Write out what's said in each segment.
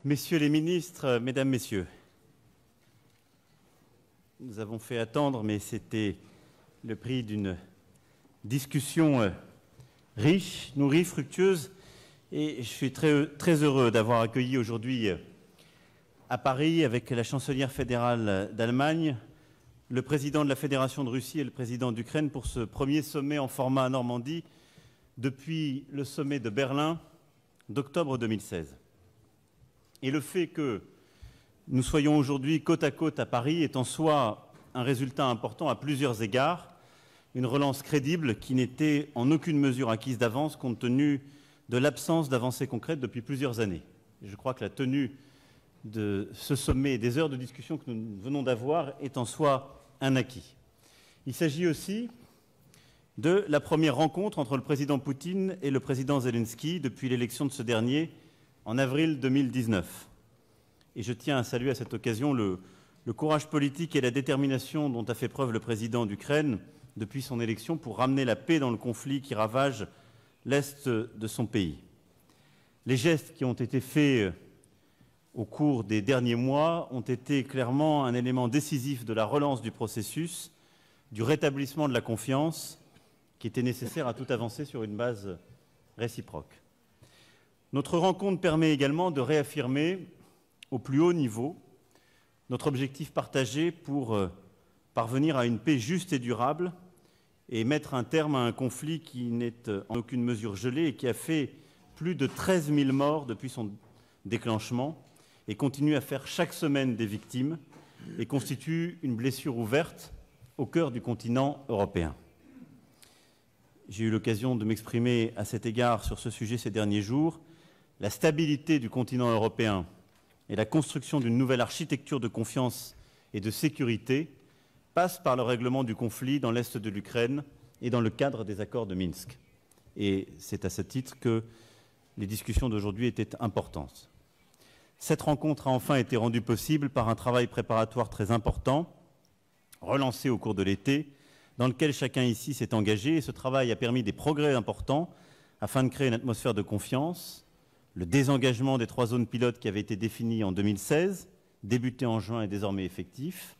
Messieurs les ministres, Mesdames, Messieurs, nous avons fait attendre, mais c'était le prix d'une discussion riche, nourrie, fructueuse, et je suis très heureux d'avoir accueilli aujourd'hui à Paris, avec la chancelière fédérale d'Allemagne, le président de la Fédération de Russie et le président d'Ukraine pour ce premier sommet en format Normandie depuis le sommet de Berlin d'octobre 2016. Et le fait que nous soyons aujourd'hui côte à côte à Paris est en soi un résultat important à plusieurs égards, une relance crédible qui n'était en aucune mesure acquise d'avance compte tenu de l'absence d'avancées concrètes depuis plusieurs années. Et je crois que la tenue de ce sommet et des heures de discussion que nous venons d'avoir est en soi un acquis. Il s'agit aussi de la première rencontre entre le président Poutine et le président Zelensky depuis l'élection de ce dernier en avril 2019. Et je tiens à saluer à cette occasion le courage politique et la détermination dont a fait preuve le président d'Ukraine depuis son élection pour ramener la paix dans le conflit qui ravage l'Est de son pays. Les gestes qui ont été faits au cours des derniers mois ont été clairement un élément décisif de la relance du processus, du rétablissement de la confiance qui était nécessaire à toute avancée sur une base réciproque. Notre rencontre permet également de réaffirmer au plus haut niveau notre objectif partagé pour parvenir à une paix juste et durable et mettre un terme à un conflit qui n'est en aucune mesure gelé et qui a fait plus de 13 000 morts depuis son déclenchement et continue à faire chaque semaine des victimes et constitue une blessure ouverte au cœur du continent européen. J'ai eu l'occasion de m'exprimer à cet égard sur ce sujet ces derniers jours. La stabilité du continent européen et la construction d'une nouvelle architecture de confiance et de sécurité passent par le règlement du conflit dans l'est de l'Ukraine et dans le cadre des accords de Minsk. Et c'est à ce titre que les discussions d'aujourd'hui étaient importantes. Cette rencontre a enfin été rendue possible par un travail préparatoire très important, relancé au cours de l'été, dans lequel chacun ici s'est engagé. Et ce travail a permis des progrès importants afin de créer une atmosphère de confiance, le désengagement des 3 zones pilotes qui avaient été définies en 2016, débuté en juin et désormais effectif.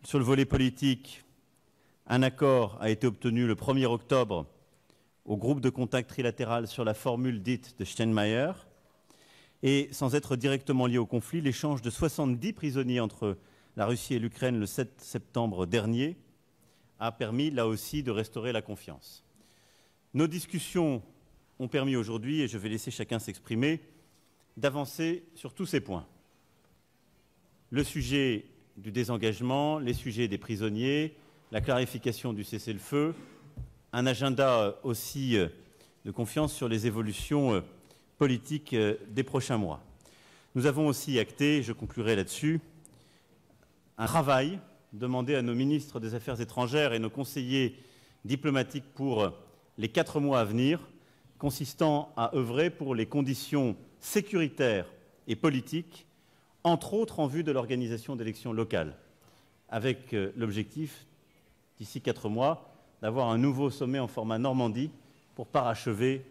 Sur le volet politique, un accord a été obtenu le 1er octobre au groupe de contact trilatéral sur la formule dite de Steinmeier. Et sans être directement lié au conflit, l'échange de 70 prisonniers entre la Russie et l'Ukraine le 7 septembre dernier a permis, là aussi, de restaurer la confiance. Nos discussions ont permis aujourd'hui, et je vais laisser chacun s'exprimer, d'avancer sur tous ces points. Le sujet du désengagement, les sujets des prisonniers, la clarification du cessez-le-feu, un agenda aussi de confiance sur les évolutions politiques des prochains mois. Nous avons aussi acté, je conclurai là-dessus, un travail demandé à nos ministres des Affaires étrangères et nos conseillers diplomatiques pour les 4 mois à venir, consistant à œuvrer pour les conditions sécuritaires et politiques, entre autres en vue de l'organisation d'élections locales, avec l'objectif, d'ici 4 mois, d'avoir un nouveau sommet en format Normandie pour parachever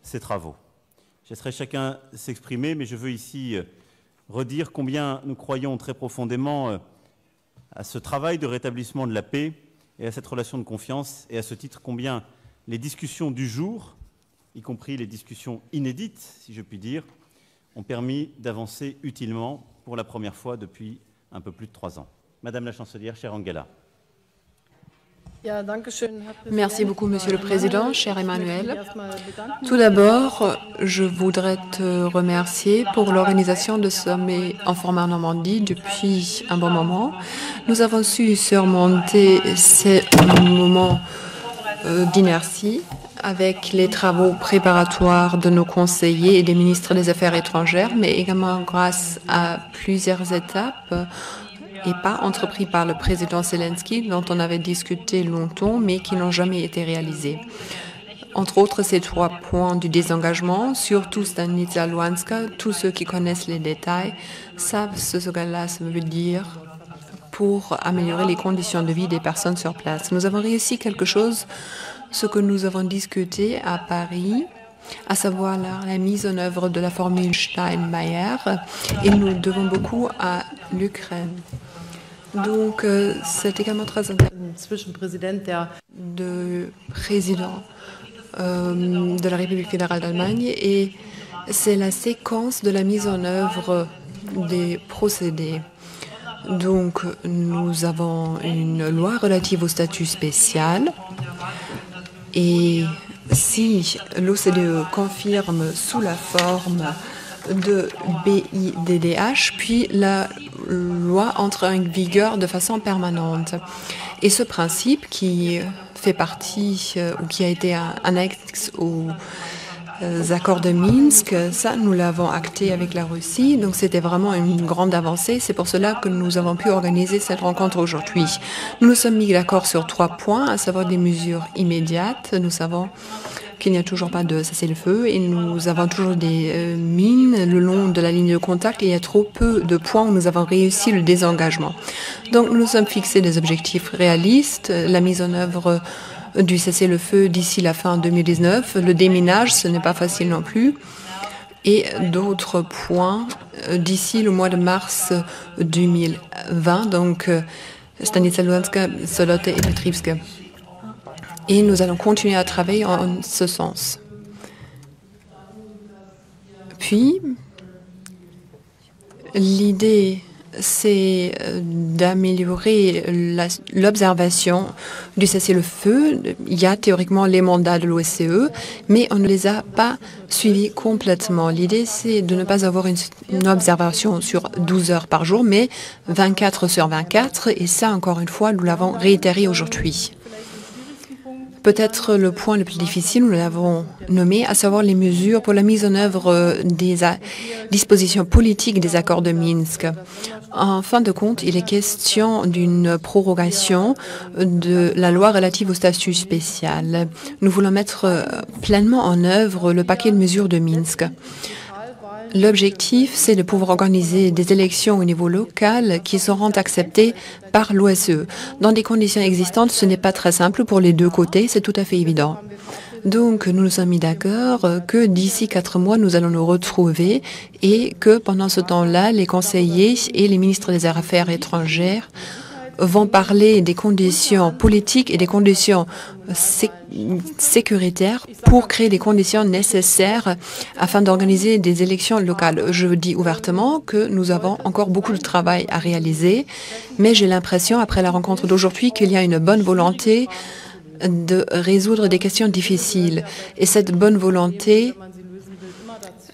ces travaux. Je laisserai chacun s'exprimer, mais je veux ici redire combien nous croyons très profondément à ce travail de rétablissement de la paix et à cette relation de confiance, et à ce titre combien les discussions du jour, y compris les discussions inédites, si je puis dire, ont permis d'avancer utilement pour la première fois depuis un peu plus de 3 ans. Madame la Chancelière, chère Angela. Merci beaucoup, Monsieur le Président, cher Emmanuel. Tout d'abord, je voudrais te remercier pour l'organisation de ce sommet en format Normandie depuis un bon moment. Nous avons su surmonter ces moments d'inertie avec les travaux préparatoires de nos conseillers et des ministres des Affaires étrangères, mais également grâce à plusieurs étapes et pas entrepris par le président Zelensky, dont on avait discuté longtemps, mais qui n'ont jamais été réalisés. Entre autres, ces 3 points du désengagement, surtout Stanitsa Luhanska, tous ceux qui connaissent les détails savent ce que cela veut dire pour améliorer les conditions de vie des personnes sur place. Nous avons réussi quelque chose, ce que nous avons discuté à Paris à savoir la mise en œuvre de la formule Steinmeier, et nous devons beaucoup à l'Ukraine. Donc, c'est également très intéressant. De président de la République fédérale d'Allemagne, et c'est la séquence de la mise en œuvre des procédés. Donc, nous avons une loi relative au statut spécial, et si l'OCDE confirme sous la forme de BIDDH, puis la loi entre en vigueur de façon permanente. Et ce principe qui fait partie ou qui a été un annexe aux accords de Minsk, ça nous l'avons acté avec la Russie, donc c'était vraiment une grande avancée. C'est pour cela que nous avons pu organiser cette rencontre aujourd'hui. Nous nous sommes mis d'accord sur 3 points, à savoir des mesures immédiates. Nous savons qu'il n'y a toujours pas de cessez-le-feu et nous avons toujours des mines le long de la ligne de contact et il y a trop peu de points où nous avons réussi le désengagement. Donc nous nous sommes fixés des objectifs réalistes, la mise en œuvre du cessez-le-feu d'ici la fin 2019, le déminage, ce n'est pas facile non plus, et d'autres points d'ici le mois de mars 2020, donc Stanica Luhanska, Solote et Petrivsk. Et nous allons continuer à travailler en ce sens. Puis, l'idée, c'est d'améliorer l'observation du cessez-le-feu. Il y a théoriquement les mandats de l'OSCE, mais on ne les a pas suivis complètement. L'idée, c'est de ne pas avoir une observation sur 12 heures par jour, mais 24 sur 24. Et ça, encore une fois, nous l'avons réitéré aujourd'hui. Peut-être le point le plus difficile, nous l'avons nommé, à savoir les mesures pour la mise en œuvre des dispositions politiques des accords de Minsk. En fin de compte, il est question d'une prorogation de la loi relative au statut spécial. Nous voulons mettre pleinement en œuvre le paquet de mesures de Minsk. L'objectif, c'est de pouvoir organiser des élections au niveau local qui seront acceptées par l'OSCE. Dans des conditions existantes, ce n'est pas très simple pour les deux côtés, c'est tout à fait évident. Donc, nous nous sommes mis d'accord que d'ici 4 mois, nous allons nous retrouver et que pendant ce temps-là, les conseillers et les ministres des Affaires étrangères vont parler des conditions politiques et des conditions sécuritaires pour créer des conditions nécessaires afin d'organiser des élections locales. Je dis ouvertement que nous avons encore beaucoup de travail à réaliser, mais j'ai l'impression, après la rencontre d'aujourd'hui, qu'il y a une bonne volonté de résoudre des questions difficiles. Et cette bonne volonté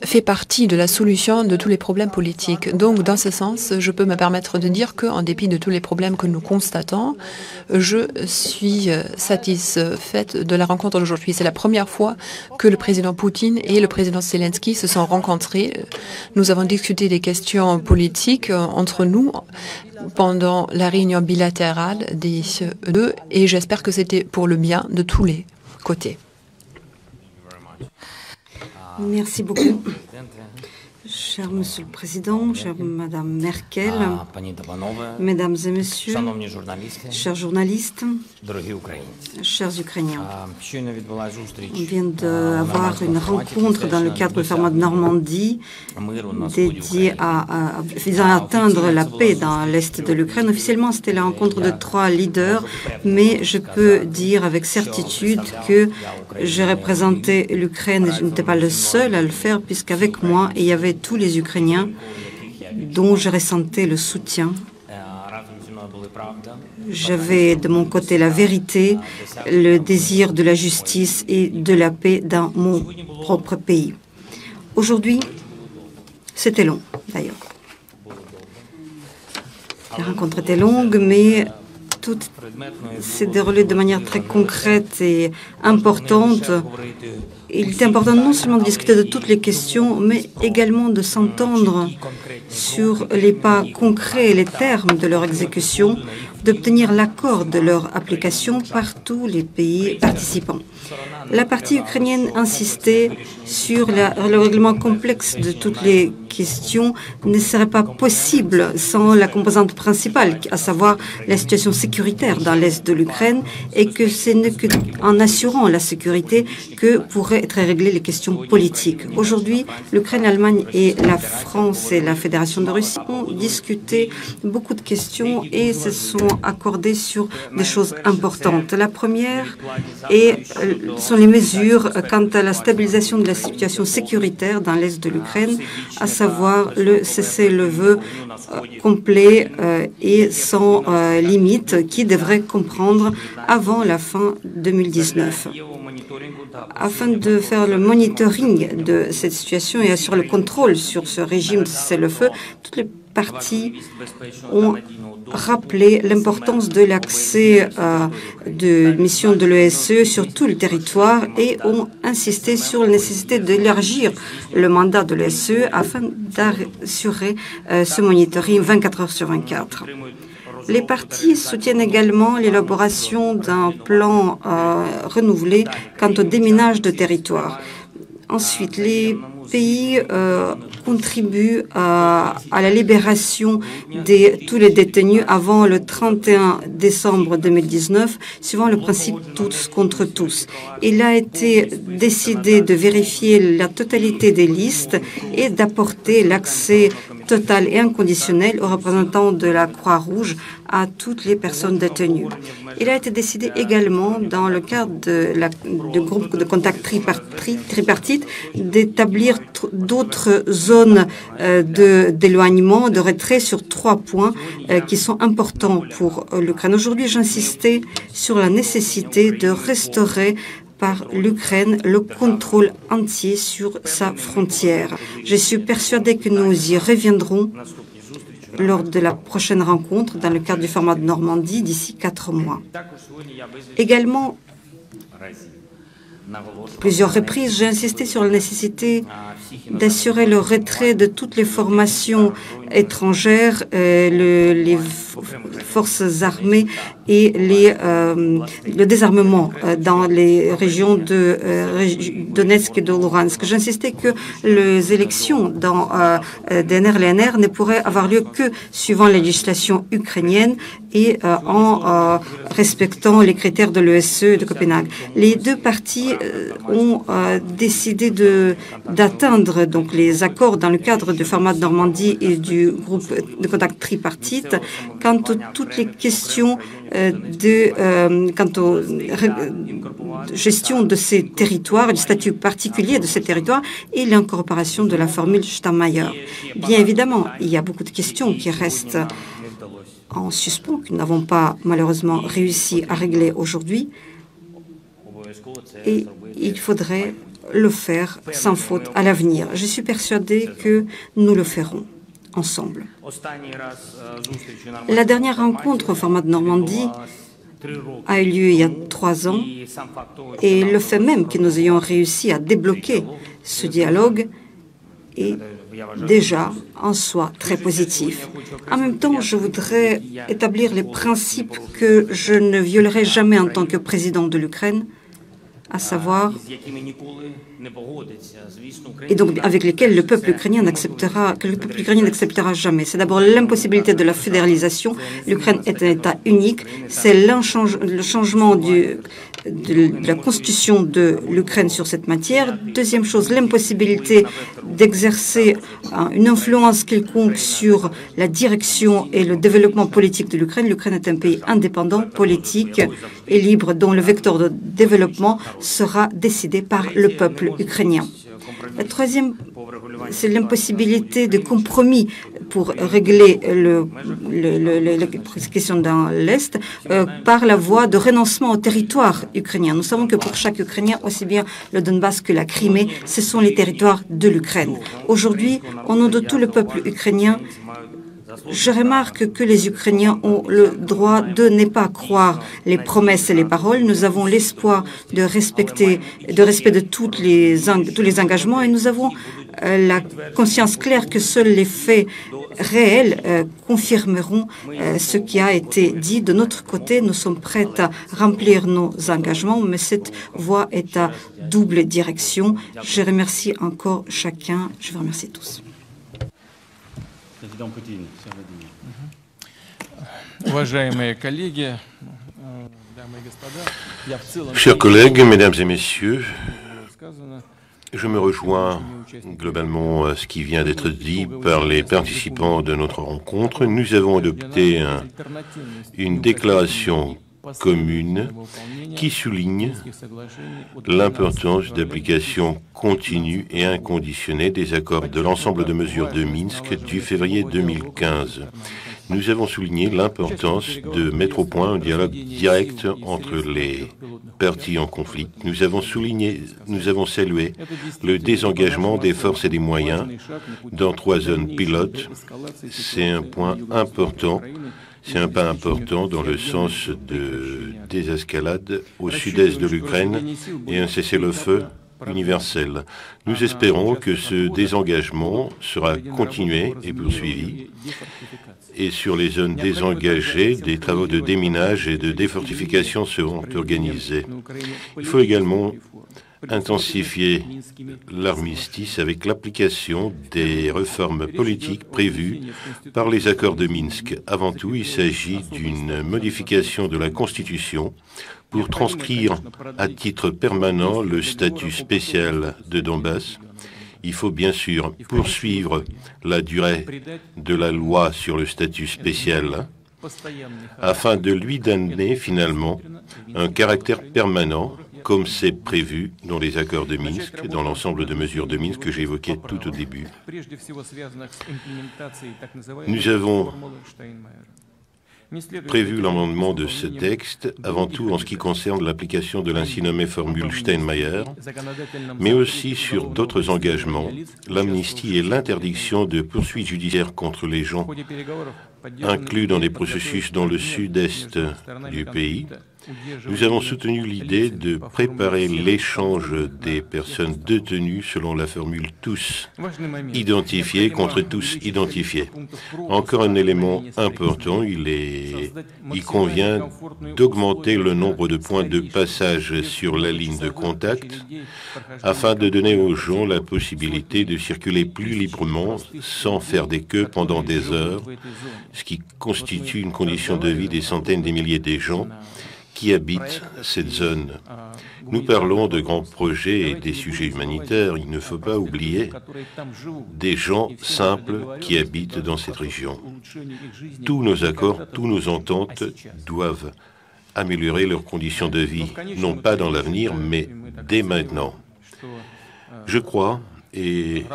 fait partie de la solution de tous les problèmes politiques. Donc, dans ce sens, je peux me permettre de dire qu'en dépit de tous les problèmes que nous constatons, je suis satisfaite de la rencontre d'aujourd'hui. C'est la première fois que le président Poutine et le président Zelensky se sont rencontrés. Nous avons discuté des questions politiques entre nous pendant la réunion bilatérale des deux et j'espère que c'était pour le bien de tous les côtés. Merci beaucoup. Cher Monsieur le Président, chère Madame Merkel, Mesdames et Messieurs, chers journalistes, chers Ukrainiens. On vient d'avoir une rencontre dans le cadre du format de Normandie dédiée visant à atteindre la paix dans l'Est de l'Ukraine. Officiellement, c'était la rencontre de 3 leaders, mais je peux dire avec certitude que j'ai représenté l'Ukraine et je n'étais pas le seul à le faire, puisqu'avec moi, il y avait tous les Ukrainiens dont je ressentais le soutien. J'avais de mon côté la vérité, le désir de la justice et de la paix dans mon propre pays. Aujourd'hui, c'était long, d'ailleurs. La rencontre était longue, mais tout s'est déroulé de manière très concrète et importante. Il était important non seulement de discuter de toutes les questions, mais également de s'entendre sur les pas concrets et les termes de leur exécution, d'obtenir l'accord de leur application par tous les pays participants. La partie ukrainienne insistait sur le règlement complexe de toutes les questions ne serait pas possible sans la composante principale, à savoir la situation sécuritaire dans l'est de l'Ukraine, et que ce n'est qu'en assurant la sécurité que pourraient être réglées les questions politiques. Aujourd'hui, l'Ukraine, l'Allemagne et la France et la Fédération de Russie ont discuté beaucoup de questions et se sont accordés sur des choses importantes. La première sont les mesures quant à la stabilisation de la situation sécuritaire dans l'est de l'Ukraine, à savoir le cessez-le-feu complet et sans limite qui devrait comprendre avant la fin 2019. Afin de faire le monitoring de cette situation et assurer le contrôle sur ce régime de cessez-le-feu, toutes les parties ont rappelé l'importance de l'accès de missions de l'ESE sur tout le territoire et ont insisté sur la nécessité d'élargir le mandat de l'ESE afin d'assurer ce monitoring 24 heures sur 24. Les partis soutiennent également l'élaboration d'un plan renouvelé quant au déminage de territoire. Ensuite, les pays contribuent à la libération de tous les détenus avant le 31 décembre 2019, suivant le principe tous contre tous. Il a été décidé de vérifier la totalité des listes et d'apporter l'accès total et inconditionnel aux représentants de la Croix-Rouge à toutes les personnes détenues. Il a été décidé également, dans le cadre du groupe de contact tripartite, d'établir d'autres zones d'éloignement, de retrait sur 3 points qui sont importants pour l'Ukraine. Aujourd'hui, j'insistais sur la nécessité de restaurer par l'Ukraine le contrôle entier sur sa frontière. Je suis persuadée que nous y reviendrons lors de la prochaine rencontre dans le cadre du format de Normandie d'ici 4 mois. Également, plusieurs reprises, j'ai insisté sur la nécessité d'assurer le retrait de toutes les formations étrangères, les forces armées et le désarmement dans les régions de Donetsk et de Luhansk. J'insistais que les élections dans DNR et LNR ne pourraient avoir lieu que suivant la législation ukrainienne et en respectant les critères de l'ESE de Copenhague. Les deux parties ont décidé d'atteindre donc les accords dans le cadre du format de Normandie et du groupe de contact tripartite quant à toutes les questions quant aux gestion de ces territoires, du statut particulier de ces territoires et l'incorporation de la formule Steinmeier. Bien évidemment, il y a beaucoup de questions qui restent en suspens, que nous n'avons pas malheureusement réussi à régler aujourd'hui, et il faudrait le faire sans faute à l'avenir. Je suis persuadée que nous le ferons ensemble. La dernière rencontre au format de Normandie a eu lieu il y a 3 ans, et le fait même que nous ayons réussi à débloquer ce dialogue est déjà en soi très positif. En même temps, je voudrais établir les principes que je ne violerai jamais en tant que président de l'Ukraine, à savoir, et donc avec lesquels le peuple ukrainien n'acceptera jamais. C'est d'abord l'impossibilité de la fédéralisation. L'Ukraine est un État unique. C'est le changement de la constitution de l'Ukraine sur cette matière. Deuxième chose, l'impossibilité d'exercer une influence quelconque sur la direction et le développement politique de l'Ukraine. L'Ukraine est un pays indépendant, politique et libre, dont le vecteur de développement sera décidé par le peuple ukrainien. La troisième, c'est l'impossibilité de compromis pour régler les questions dans l'Est par la voie de renoncement au territoire ukrainien. Nous savons que pour chaque Ukrainien, aussi bien le Donbass que la Crimée, ce sont les territoires de l'Ukraine. Aujourd'hui, au nom de tout le peuple ukrainien, je remarque que les Ukrainiens ont le droit de ne pas croire les promesses et les paroles. Nous avons l'espoir de respect de tous les engagements, et nous avons la conscience claire que seuls les faits réels confirmeront ce qui a été dit. De notre côté, nous sommes prêts à remplir nos engagements, mais cette voie est à double direction. Je remercie encore chacun. Je vous remercie tous. Président Poutine, chers collègues, mesdames et messieurs, je me rejoins globalement à ce qui vient d'être dit par les participants de notre rencontre. Nous avons adopté une déclaration commune qui souligne l'importance d'application continue et inconditionnée des accords de l'ensemble de mesures de Minsk du février 2015. Nous avons souligné l'importance de mettre au point un dialogue direct entre les parties en conflit. Nous avons salué le désengagement des forces et des moyens dans 3 zones pilotes. C'est un point important. C'est un pas important dans le sens de désescalade au sud-est de l'Ukraine et un cessez-le-feu universel. Nous espérons que ce désengagement sera continué et poursuivi. Et sur les zones désengagées, des travaux de déminage et de défortification seront organisés. Il faut également intensifier l'armistice avec l'application des réformes politiques prévues par les accords de Minsk. Avant tout, il s'agit d'une modification de la Constitution pour transcrire à titre permanent le statut spécial de Donbass. Il faut bien sûr poursuivre la durée de la loi sur le statut spécial afin de lui donner finalement un caractère permanent comme c'est prévu dans les accords de Minsk, dans l'ensemble de mesures de Minsk que j'évoquais tout au début. Nous avons prévu l'amendement de ce texte, avant tout en ce qui concerne l'application de l'ainsi nommée formule Steinmeier, mais aussi sur d'autres engagements, l'amnistie et l'interdiction de poursuites judiciaires contre les gens inclus dans des processus dans le sud-est du pays. Nous avons soutenu l'idée de préparer l'échange des personnes détenues selon la formule tous identifiés contre tous identifiés. Encore un élément important, il convient d'augmenter le nombre de points de passage sur la ligne de contact afin de donner aux gens la possibilité de circuler plus librement sans faire des queues pendant des heures, ce qui constitue une condition de vie des centaines de milliers de gens qui habitent cette zone. Nous parlons de grands projets et des sujets humanitaires. Il ne faut pas oublier des gens simples qui habitent dans cette région. Tous nos accords, toutes nos ententes doivent améliorer leurs conditions de vie, non pas dans l'avenir, mais dès maintenant. Je crois, et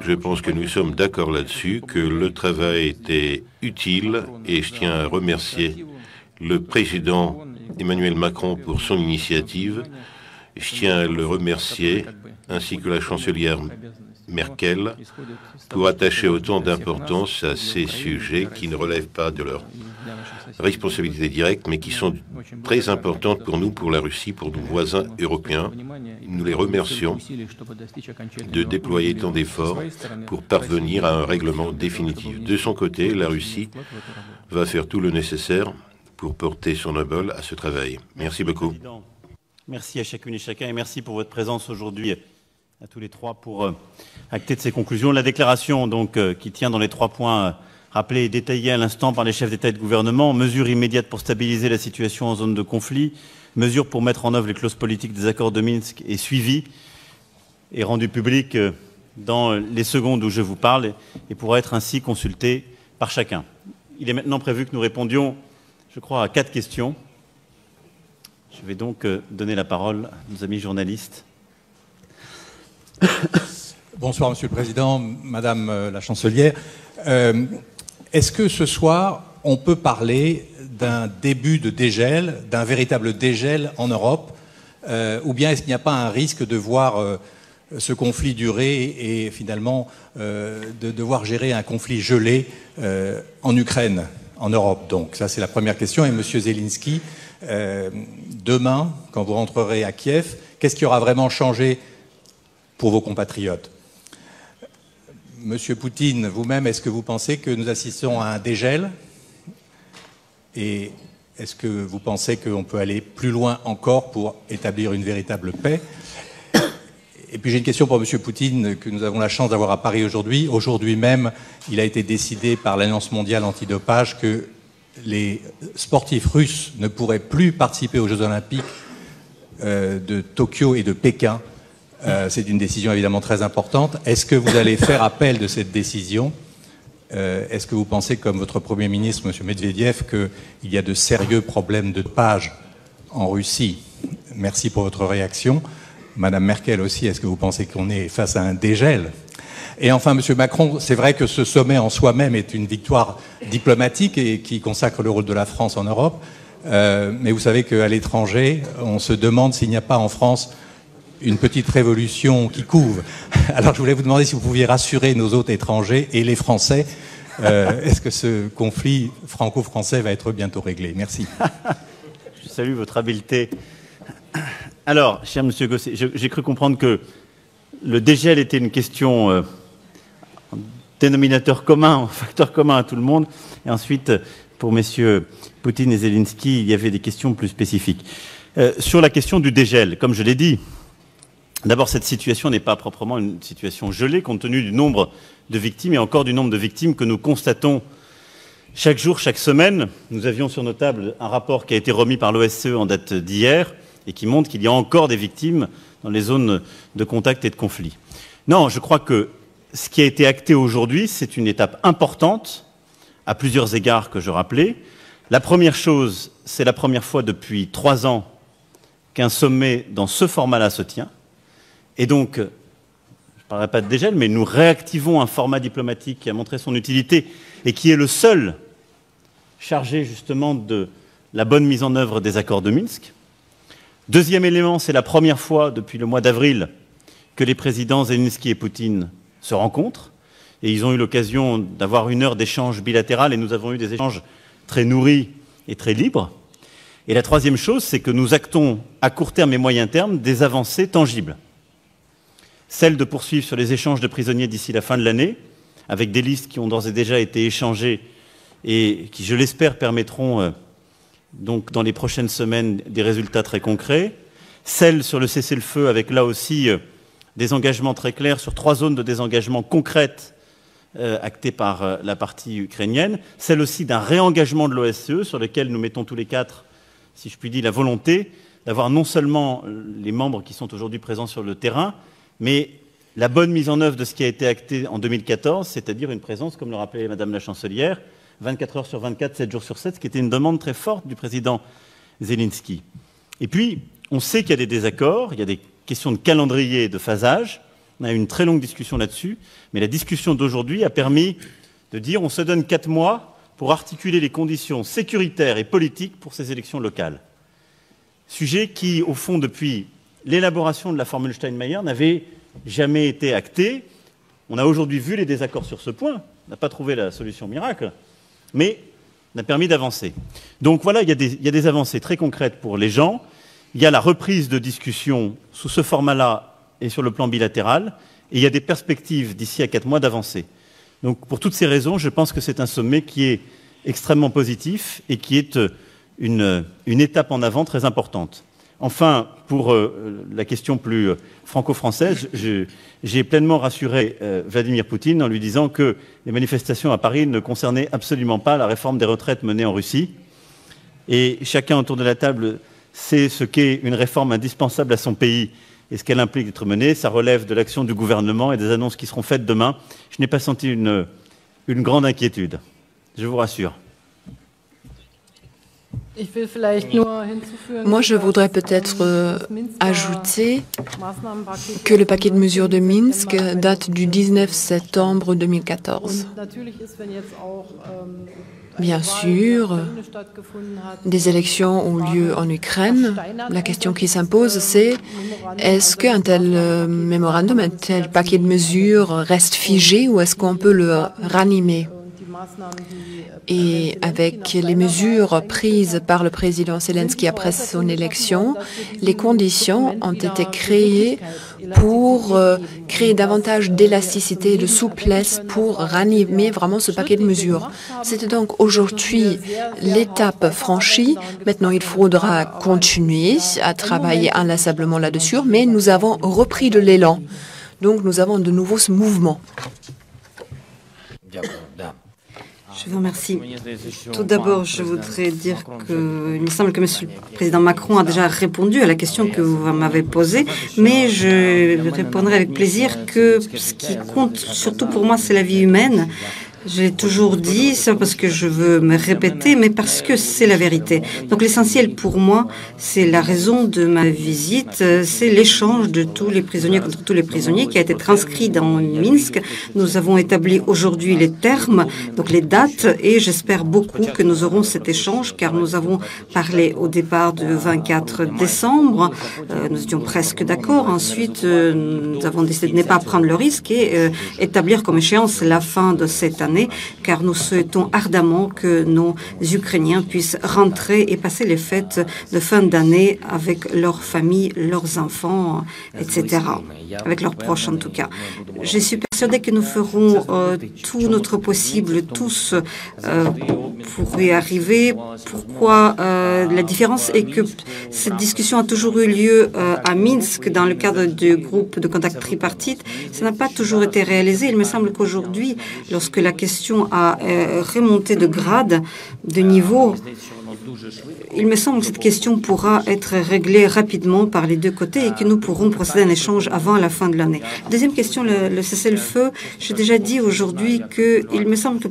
je pense que nous sommes d'accord là-dessus, que le travail était utile et je tiens à remercier le président Emmanuel Macron pour son initiative. Je tiens à le remercier, ainsi que la chancelière Merkel, pour attacher autant d'importance à ces sujets qui ne relèvent pas de leur responsabilité directe, mais qui sont très importantes pour nous, pour la Russie, pour nos voisins européens. Nous les remercions de déployer tant d'efforts pour parvenir à un règlement définitif. De son côté, la Russie va faire tout le nécessaire pour porter son obole à ce travail. Merci beaucoup. Merci à chacune et chacun et merci pour votre présence aujourd'hui à tous les trois pour acter de ces conclusions. La déclaration donc qui tient dans les 3 points rappelés et détaillés à l'instant par les chefs d'État et de gouvernement, mesures immédiates pour stabiliser la situation en zone de conflit, mesures pour mettre en œuvre les clauses politiques des accords de Minsk est suivie et rendue publique dans les secondes où je vous parle et pourra être ainsi consultée par chacun. Il est maintenant prévu que nous répondions, je crois, à 4 questions. Je vais donc donner la parole à nos amis journalistes. Bonsoir, Monsieur le Président, Madame la Chancelière. Est-ce que ce soir, on peut parler d'un début de dégel, d'un véritable dégel en Europe, ou bien est-ce qu'il n'y a pas un risque de voir ce conflit durer et finalement de devoir gérer un conflit gelé en Ukraine, en Europe? Donc ça, c'est la première question. Et Monsieur Zelensky, demain, quand vous rentrerez à Kiev, qu'est-ce qui aura vraiment changé pour vos compatriotes? Monsieur Poutine, vous-même, est-ce que vous pensez que nous assistons à un dégel? Et est-ce que vous pensez qu'on peut aller plus loin encore pour établir une véritable paix? Et puis j'ai une question pour Monsieur Poutine, que nous avons la chance d'avoir à Paris aujourd'hui. Aujourd'hui même, il a été décidé par l'Alliance mondiale antidopage que les sportifs russes ne pourraient plus participer aux Jeux olympiques de Tokyo et de Pékin. C'est une décision évidemment très importante. Est-ce que vous allez faire appel de cette décision? Est-ce que vous pensez, comme votre Premier ministre, M. Medvedev, qu'il y a de sérieux problèmes de dopage en Russie? Merci pour votre réaction. Madame Merkel aussi, est-ce que vous pensez qu'on est face à un dégel? Et enfin, M. Macron, c'est vrai que ce sommet en soi-même est une victoire diplomatique et qui consacre le rôle de la France en Europe. Mais vous savez qu'à l'étranger, on se demande s'il n'y a pas en France une petite révolution qui couve. Alors je voulais vous demander si vous pouviez rassurer nos hôtes étrangers et les Français. Est-ce que ce conflit franco-français va être bientôt réglé? Merci. Je salue votre habileté. Alors, cher Monsieur Gosset, j'ai cru comprendre que le dégel était une question dénominateur commun, facteur commun à tout le monde. Et ensuite, pour messieurs Poutine et Zelensky, il y avait des questions plus spécifiques. Sur la question du dégel, comme je l'ai dit, d'abord, cette situation n'est pas proprement une situation gelée, compte tenu du nombre de victimes, et encore du nombre de victimes que nous constatons chaque jour, chaque semaine. Nous avions sur nos tables un rapport qui a été remis par l'OSCE en date d'hier, et qui montre qu'il y a encore des victimes dans les zones de contact et de conflit. Non, je crois que ce qui a été acté aujourd'hui, c'est une étape importante, à plusieurs égards que je rappelais. La première chose, c'est la première fois depuis 3 ans qu'un sommet dans ce format-là se tient. Et donc, je ne parlerai pas de dégel, mais nous réactivons un format diplomatique qui a montré son utilité et qui est le seul chargé justement de la bonne mise en œuvre des accords de Minsk. Deuxième élément, c'est la première fois depuis le mois d'avril que les présidents Zelensky et Poutine se rencontrent. Et ils ont eu l'occasion d'avoir 1 heure d'échange bilatéral et nous avons eu des échanges très nourris et très libres. Et la troisième chose, c'est que nous actons à court terme et moyen terme des avancées tangibles. Celle de poursuivre sur les échanges de prisonniers d'ici la fin de l'année, avec des listes qui ont d'ores et déjà été échangées et qui, je l'espère, permettront donc dans les prochaines semaines des résultats très concrets. Celle sur le cessez-le-feu, avec là aussi des engagements très clairs sur 3 zones de désengagement concrètes actées par la partie ukrainienne. Celle aussi d'un réengagement de l'OSCE, sur lequel nous mettons tous les 4, si je puis dire, la volonté d'avoir non seulement les membres qui sont aujourd'hui présents sur le terrain, mais la bonne mise en œuvre de ce qui a été acté en 2014, c'est-à-dire une présence, comme le rappelait Madame la Chancelière, 24 heures sur 24, 7 jours sur 7, ce qui était une demande très forte du président Zelensky. Et puis, on sait qu'il y a des désaccords, il y a des questions de calendrier et de phasage. On a eu une très longue discussion là-dessus, mais la discussion d'aujourd'hui a permis de dire on se donne 4 mois pour articuler les conditions sécuritaires et politiques pour ces élections locales. Sujet qui, au fond, depuis l'élaboration de la formule Steinmeier, n'avait jamais été acté. On a aujourd'hui vu les désaccords sur ce point, on n'a pas trouvé la solution miracle, mais on a permis d'avancer. Donc voilà, il y a des avancées très concrètes pour les gens. Il y a la reprise de discussion sous ce format-là et sur le plan bilatéral, et il y a des perspectives d'ici à 4 mois d'avancer. Donc pour toutes ces raisons, je pense que c'est un sommet qui est extrêmement positif et qui est une étape en avant très importante. Enfin, pour la question plus franco-française, j'ai pleinement rassuré Vladimir Poutine en lui disant que les manifestations à Paris ne concernaient absolument pas la réforme des retraites menée en Russie. Et chacun autour de la table sait ce qu'est une réforme indispensable à son pays et ce qu'elle implique d'être menée. Ça relève de l'action du gouvernement et des annonces qui seront faites demain. Je n'ai pas senti une grande inquiétude. Je vous rassure. Moi, je voudrais peut-être ajouter que le paquet de mesures de Minsk date du 19 septembre 2014. Bien sûr, des élections ont lieu en Ukraine. La question qui s'impose, c'est est-ce qu'un tel mémorandum, un tel paquet de mesures reste figé ou est-ce qu'on peut le ranimer? Et avec les mesures prises par le président Zelensky après son élection, les conditions ont été créées pour créer davantage d'élasticité et de souplesse pour ranimer vraiment ce paquet de mesures. C'était donc aujourd'hui l'étape franchie. Maintenant, il faudra continuer à travailler inlassablement là-dessus, mais nous avons repris de l'élan. Donc, nous avons de nouveau ce mouvement. Je vous remercie. Tout d'abord, je voudrais dire qu'il me semble que M. le Président Macron a déjà répondu à la question que vous m'avez posée, mais je répondrai avec plaisir que ce qui compte surtout pour moi, c'est la vie humaine. Je l'ai toujours dit, c'est parce que je veux me répéter, mais parce que c'est la vérité. Donc l'essentiel pour moi, c'est la raison de ma visite, c'est l'échange de tous les prisonniers contre tous les prisonniers qui a été transcrit dans Minsk. Nous avons établi aujourd'hui les termes, donc les dates, et j'espère beaucoup que nous aurons cet échange, car nous avons parlé au départ du 24 décembre. Nous étions presque d'accord. Ensuite, nous avons décidé de ne pas prendre le risque et établir comme échéance la fin de cette année, car nous souhaitons ardemment que nos Ukrainiens puissent rentrer et passer les fêtes de fin d'année avec leurs familles, leurs enfants, etc., avec leurs proches en tout cas. Je suis persuadée que nous ferons tout notre possible, tous, pour y arriver. Pourquoi la différence est que cette discussion a toujours eu lieu à Minsk dans le cadre du groupe de contact tripartite. Ça n'a pas toujours été réalisé. Il me semble qu'aujourd'hui, lorsque la question a remonté de grade, de niveau, il me semble que cette question pourra être réglée rapidement par les deux côtés et que nous pourrons procéder à un échange avant la fin de l'année. Deuxième question, le cessez-le-feu. J'ai déjà dit aujourd'hui qu'il me semble que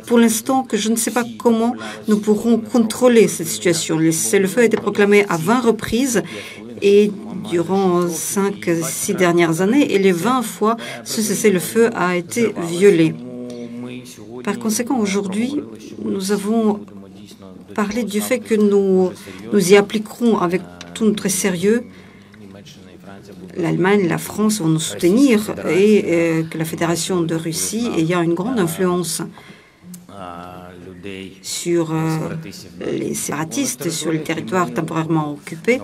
pour l'instant que je ne sais pas comment nous pourrons contrôler cette situation. Le cessez-le-feu a été proclamé à 20 reprises et durant 5-6 dernières années, et les 20 fois, ce cessez-le-feu a été violé. Par conséquent, aujourd'hui, nous avons parlé du fait que nous y appliquerons avec tout notre sérieux. L'Allemagne, la France vont nous soutenir et que la Fédération de Russie ayant une grande influence sur les séparatistes, sur les territoires temporairement occupés.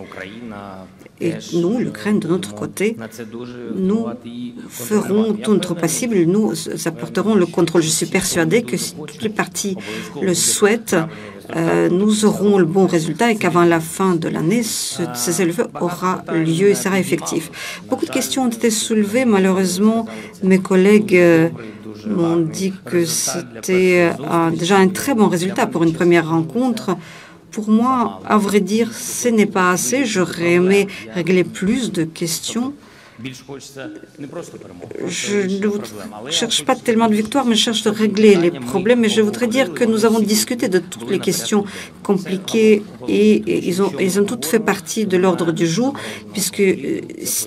Et nous, l'Ukraine, de notre côté, nous ferons tout notre possible, nous apporterons le contrôle. Je suis persuadée que si toutes les parties le souhaitent, nous aurons le bon résultat et qu'avant la fin de l'année, ce cessez-le-feu aura lieu et sera effectif. Beaucoup de questions ont été soulevées. Malheureusement, mes collègues m'ont dit que c'était déjà un très bon résultat pour une première rencontre. Pour moi, à vrai dire, ce n'est pas assez. J'aurais aimé régler plus de questions. Je ne cherche pas tellement de victoire, mais je cherche de régler les problèmes. Et je voudrais dire que nous avons discuté de toutes les questions compliquées et ils ont toutes fait partie de l'ordre du jour, puisque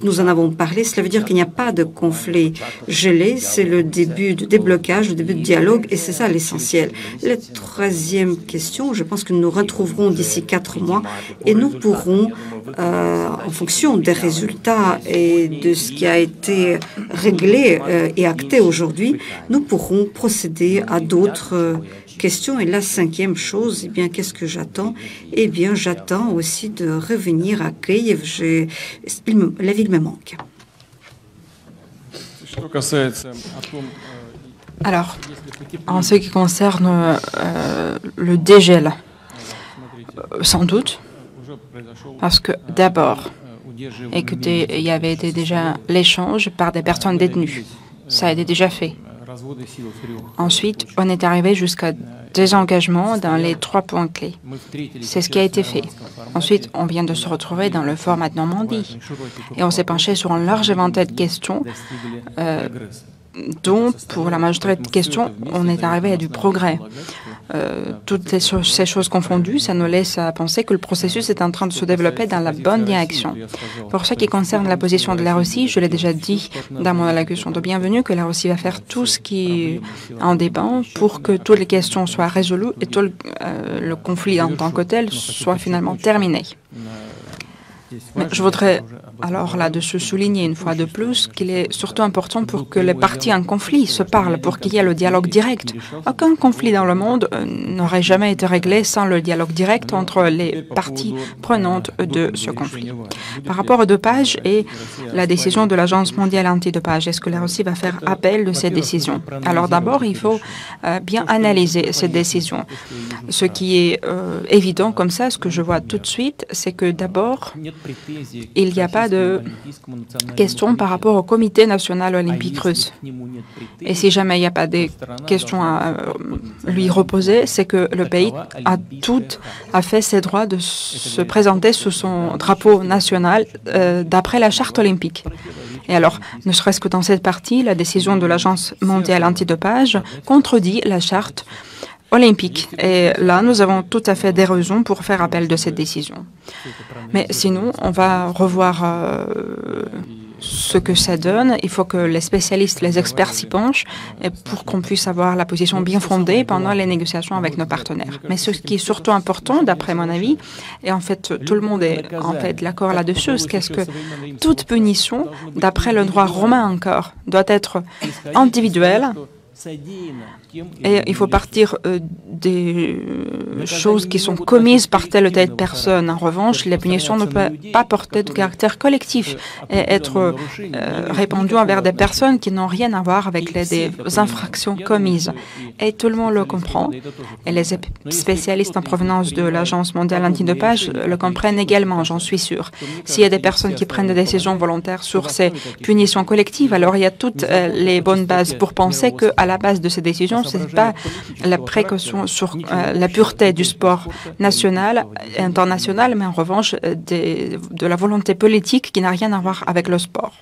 nous en avons parlé. Cela veut dire qu'il n'y a pas de conflit gelé. C'est le début de déblocage, le début de dialogue, et c'est ça l'essentiel. La troisième question, je pense que nous nous retrouverons d'ici 4 mois et nous pourrons, en fonction des résultats et de ce qui a été réglé et acté aujourd'hui, nous pourrons procéder à d'autres questions. Et la cinquième chose, eh bien, qu'est-ce que j'attends? Eh bien, j'attends aussi de revenir à Kiev. La ville me manque. Alors, en ce qui concerne le dégel, sans doute, parce que d'abord, écoutez, il y avait été déjà l'échange par des personnes détenues. Ça a été déjà fait. Ensuite, on est arrivé jusqu'à désengagement dans les 3 points clés. C'est ce qui a été fait. Ensuite, on vient de se retrouver dans le format de Normandie. Et on s'est penché sur un large éventail de questions dont, pour la majorité de questions, on est arrivé à du progrès. Toutes ces choses confondues, ça nous laisse à penser que le processus est en train de se développer dans la bonne direction. Pour ce qui concerne la position de la Russie, je l'ai déjà dit dans mon allocution de bienvenue que la Russie va faire tout ce qui en dépend pour que toutes les questions soient résolues et tout le conflit en tant que tel soit finalement terminé. Mais je voudrais alors là-dessus souligner une fois de plus qu'il est surtout important pour que les parties en conflit se parlent, pour qu'il y ait le dialogue direct. Aucun conflit dans le monde n'aurait jamais été réglé sans le dialogue direct entre les parties prenantes de ce conflit. Par rapport au dopage et la décision de l'Agence mondiale antidopage, est-ce que la Russie va faire appel de cette décision? Alors d'abord, il faut bien analyser cette décision. Ce qui est évident comme ça, ce que je vois tout de suite, c'est que d'abord, il n'y a pas de questions par rapport au Comité national olympique russe. Et si jamais il n'y a pas de questions à lui reposer, c'est que le pays a fait ses droits de se présenter sous son drapeau national d'après la charte olympique. Et alors, ne serait-ce que dans cette partie, la décision de l'Agence mondiale antidopage contredit la charte olympique. Et là, nous avons tout à fait des raisons pour faire appel de cette décision. Mais sinon, on va revoir ce que ça donne. Il faut que les spécialistes, les experts s'y penchent pour qu'on puisse avoir la position bien fondée pendant les négociations avec nos partenaires. Mais ce qui est surtout important, d'après mon avis, et en fait, tout le monde est en fait d'accord là-dessus, c'est que toute punition, d'après le droit romain encore, doit être individuelle. Et il faut partir des choses qui sont commises par telle ou telle personne. En revanche, les punitions ne peuvent pas porter de caractère collectif et être répandues envers des personnes qui n'ont rien à voir avec des infractions commises. Et tout le monde le comprend. Et les spécialistes en provenance de l'Agence mondiale antidopage le comprennent également, j'en suis sûre. S'il y a des personnes qui prennent des décisions volontaires sur ces punitions collectives, alors il y a toutes les bonnes bases pour penser qu'à la base de ces décisions, ce n'est pas la précaution sur la pureté du sport national et international, mais en revanche de la volonté politique qui n'a rien à voir avec le sport.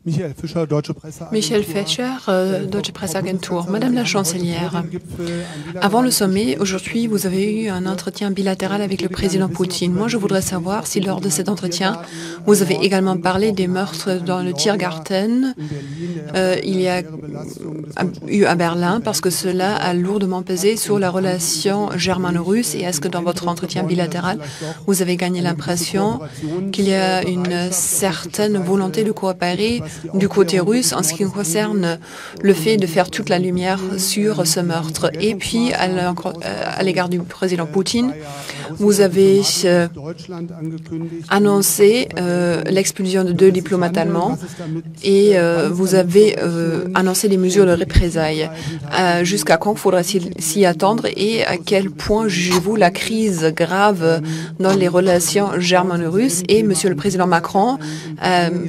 Michael Fischer, Deutsche Presseagentur. Madame la Chancelière, avant le sommet, aujourd'hui, vous avez eu un entretien bilatéral avec le président Poutine. Moi, je voudrais savoir si lors de cet entretien, vous avez également parlé des meurtres dans le Tiergarten. Il y a eu à Berlin, parce que cela a lourdement pesé sur la relation germano-russe. Et est-ce que dans votre entretien bilatéral, vous avez gagné l'impression qu'il y a une certaine volonté de coopérer du côté russe en ce qui concerne le fait de faire toute la lumière sur ce meurtre? Et puis, à l'égard du président Poutine, vous avez annoncé l'expulsion de 2 diplomates allemands et vous avez annoncé des mesures de représailles. Jusqu'à quand faudra-t-il s'y attendre et à quel point jugez-vous la crise grave dans les relations germano-russes? Et Monsieur le Président Macron,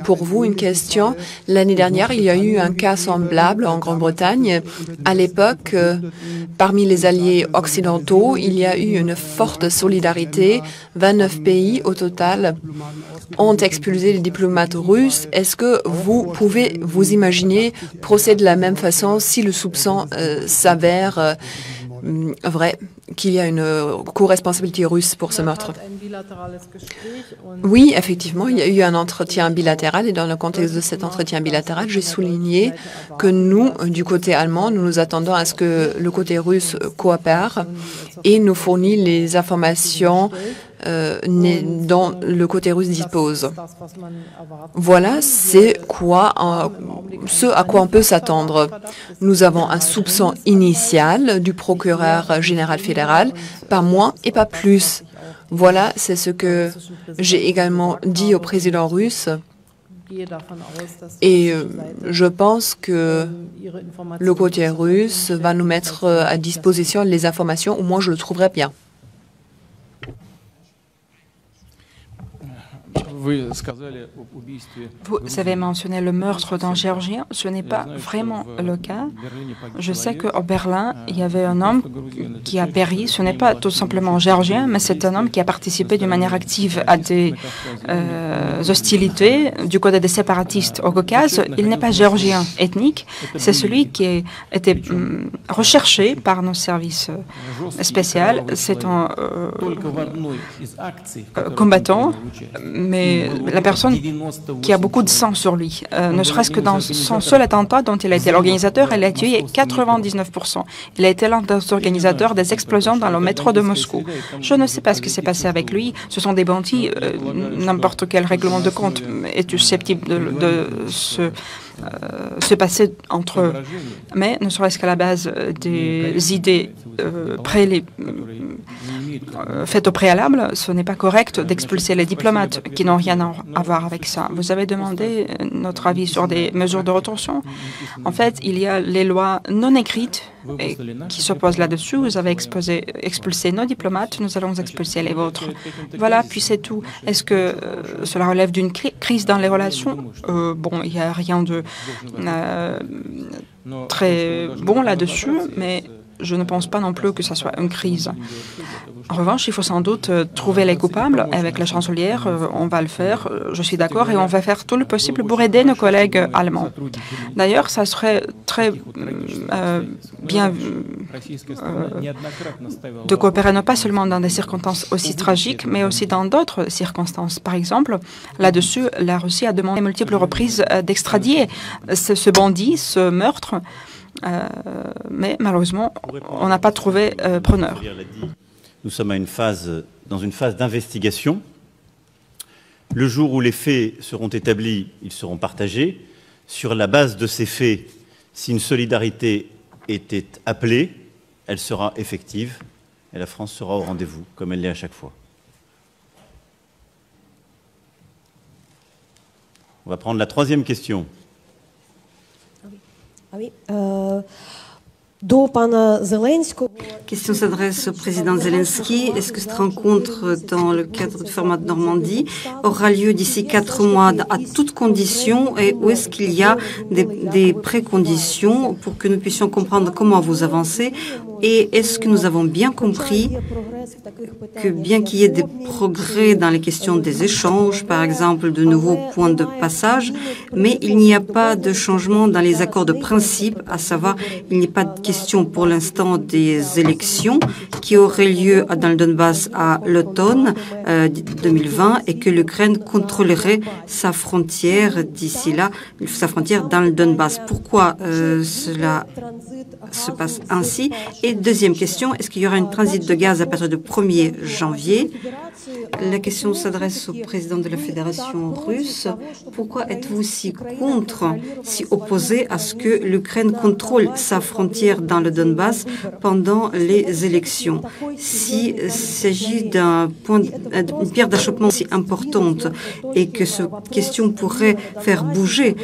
pour vous, une question. L'année dernière, il y a eu un cas semblable en Grande-Bretagne. À l'époque, parmi les alliés occidentaux, il y a eu une forte solidarité. 29 pays au total ont expulsé les diplomates russes. Est-ce que vous pouvez vous imaginer procéder de la même façon si le soupçon s'avère vrai, qu'il y a une co-responsabilité russe pour ce meurtre? Oui, effectivement, il y a eu un entretien bilatéral et dans le contexte de cet entretien bilatéral, j'ai souligné que nous, du côté allemand, nous nous attendons à ce que le côté russe coopère et nous fournit les informations dont le côté russe dispose. Voilà ce à quoi on peut s'attendre. Nous avons un soupçon initial du procureur général fédéral, pas moins et pas plus. Voilà, c'est ce que j'ai également dit au président russe. Et je pense que le côté russe va nous mettre à disposition les informations, au moins je le trouverai bien. Vous avez mentionné le meurtre d'un Géorgien. Ce n'est pas vraiment le cas. Je sais qu'au Berlin, il y avait un homme qui a péri. Ce n'est pas tout simplement un Géorgien, mais c'est un homme qui a participé d'une manière active à des hostilités du côté des séparatistes au Caucase. Il n'est pas géorgien ethnique. C'est celui qui a été recherché par nos services spéciaux. C'est un combattant, mais est la personne qui a beaucoup de sang sur lui. Ne serait-ce que dans son seul attentat dont il a été l'organisateur, il a tué 99%. Il a été l'un des organisateurs des explosions dans le métro de Moscou. Je ne sais pas ce qui s'est passé avec lui. Ce sont des bandits. N'importe quel règlement de compte est susceptible de se passer entre eux. Mais ne serait-ce qu'à la base des idées faites au préalable, ce n'est pas correct d'expulser les diplomates qui n'ont rien à voir avec ça. Vous avez demandé notre avis sur des mesures de rétention. En fait, il y a les lois non écrites qui s'opposent là-dessus. Vous avez expulsé nos diplomates, nous allons expulser les vôtres. Voilà, puis c'est tout. Est-ce que cela relève d'une crise dans les relations? Bon, il n'y a rien de très bon là-dessus, mais je ne pense pas non plus que ça soit une crise. En revanche, il faut sans doute trouver les coupables. Avec la chancelière, on va le faire, je suis d'accord, et on va faire tout le possible pour aider nos collègues allemands. D'ailleurs, ça serait très bien de coopérer non pas seulement dans des circonstances aussi tragiques, mais aussi dans d'autres circonstances. Par exemple, là-dessus, la Russie a demandé à multiples reprises d'extradier ce bandit, ce meurtre, mais malheureusement, on n'a pas trouvé preneur. Nous sommes dans une phase d'investigation. Le jour où les faits seront établis, ils seront partagés. Sur la base de ces faits, si une solidarité était appelée, elle sera effective et la France sera au rendez-vous, comme elle l'est à chaque fois. On va prendre la troisième question. Question s'adresse au président Zelensky. Est-ce que cette rencontre dans le cadre du format de Normandie aura lieu d'ici 4 mois à toutes conditions, et où est-ce qu'il y a des préconditions pour que nous puissions comprendre comment vous avancez? Et est-ce que nous avons bien compris que bien qu'il y ait des progrès dans les questions des échanges, par exemple de nouveaux points de passage, mais il n'y a pas de changement dans les accords de principe, à savoir il n'y a pas de question pour l'instant des élections qui auraient lieu dans le Donbass à l'automne 2020 et que l'Ukraine contrôlerait sa frontière d'ici là, sa frontière dans le Donbass. Pourquoi cela se passe ainsi? Et deuxième question, est-ce qu'il y aura un transit de gaz à partir du 1er janvier? La question s'adresse au président de la Fédération russe. Pourquoi êtes-vous si contre, si opposé à ce que l'Ukraine contrôle sa frontière dans le Donbass pendant les élections? S'il s'agit d'une pierre d'achoppement si importante et que cette question pourrait faire bouger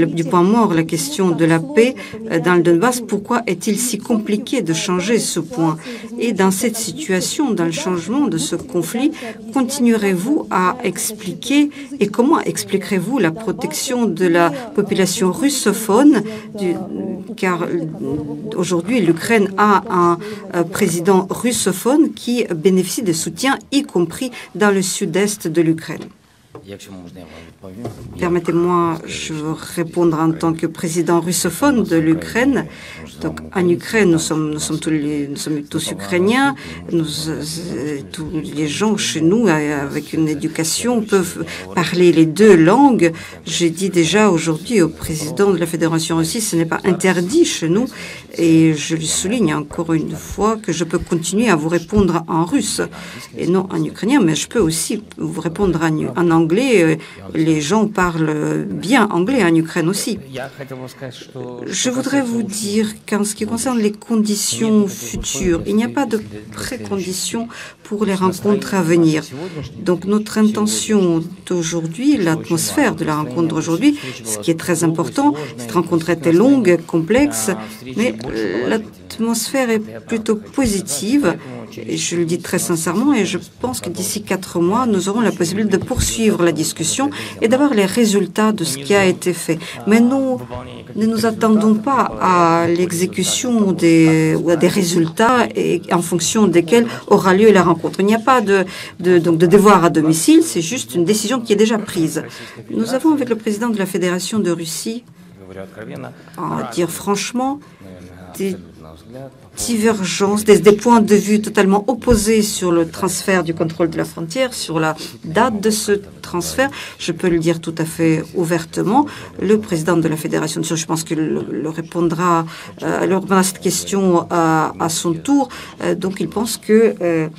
du point mort la question de la paix dans le Donbass, pourquoi est-il si compliqué de changer ce point? Et dans cette situation, dans le changement de ce conflit, continuerez-vous à expliquer et comment expliquerez-vous la protection de la population russophone, car aujourd'hui l'Ukraine a un président russophone qui bénéficie de soutien, y compris dans le sud-est de l'Ukraine? Permettez-moi, je veux répondre en tant que président russophone de l'Ukraine. Donc, en Ukraine, nous sommes tous ukrainiens. Tous les gens chez nous, avec une éducation, peuvent parler les deux langues. J'ai dit déjà aujourd'hui au président de la Fédération russe, ce n'est pas interdit chez nous. Et je lui souligne encore une fois que je peux continuer à vous répondre en russe et non en ukrainien, mais je peux aussi vous répondre en anglais. Les gens parlent bien anglais en Ukraine aussi. Je voudrais vous dire qu'en ce qui concerne les conditions futures, il n'y a pas de préconditions pour les rencontres à venir. Donc notre intention d'aujourd'hui, l'atmosphère de la rencontre d'aujourd'hui, ce qui est très important, cette rencontre était longue, complexe, mais l'atmosphère est plutôt positive. Et je le dis très sincèrement, et je pense que d'ici 4 mois, nous aurons la possibilité de poursuivre la discussion et d'avoir les résultats de ce qui a été fait. Mais nous ne nous attendons pas à l'exécution ou à des résultats et en fonction desquels aura lieu la rencontre. Il n'y a pas de devoir à domicile, c'est juste une décision qui est déjà prise. Nous avons avec le président de la Fédération de Russie, à dire franchement, divergences, des points de vue totalement opposés sur le transfert du contrôle de la frontière, sur la date de ce transfert. Je peux le dire tout à fait ouvertement. Le président de la Fédération de Suisse, je pense qu'il le répondra à cette question à son tour. Donc il pense que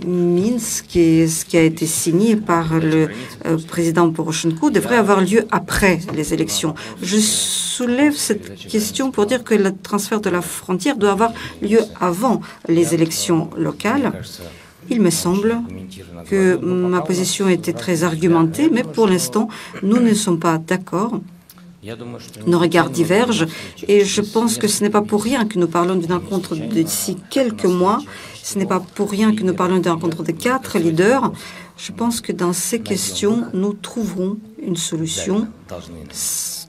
Minsk, ce qui a été signé par le président Poroshenko, devrait avoir lieu après les élections. Je soulève cette question pour dire que le transfert de la frontière doit avoir lieu avant les élections locales. Il me semble que ma position était très argumentée, mais pour l'instant, nous ne sommes pas d'accord. Nos regards divergent et je pense que ce n'est pas pour rien que nous parlons d'une rencontre d'ici quelques mois. Ce n'est pas pour rien que nous parlons d'une rencontre de 4 leaders. Je pense que dans ces questions, nous trouverons une solution.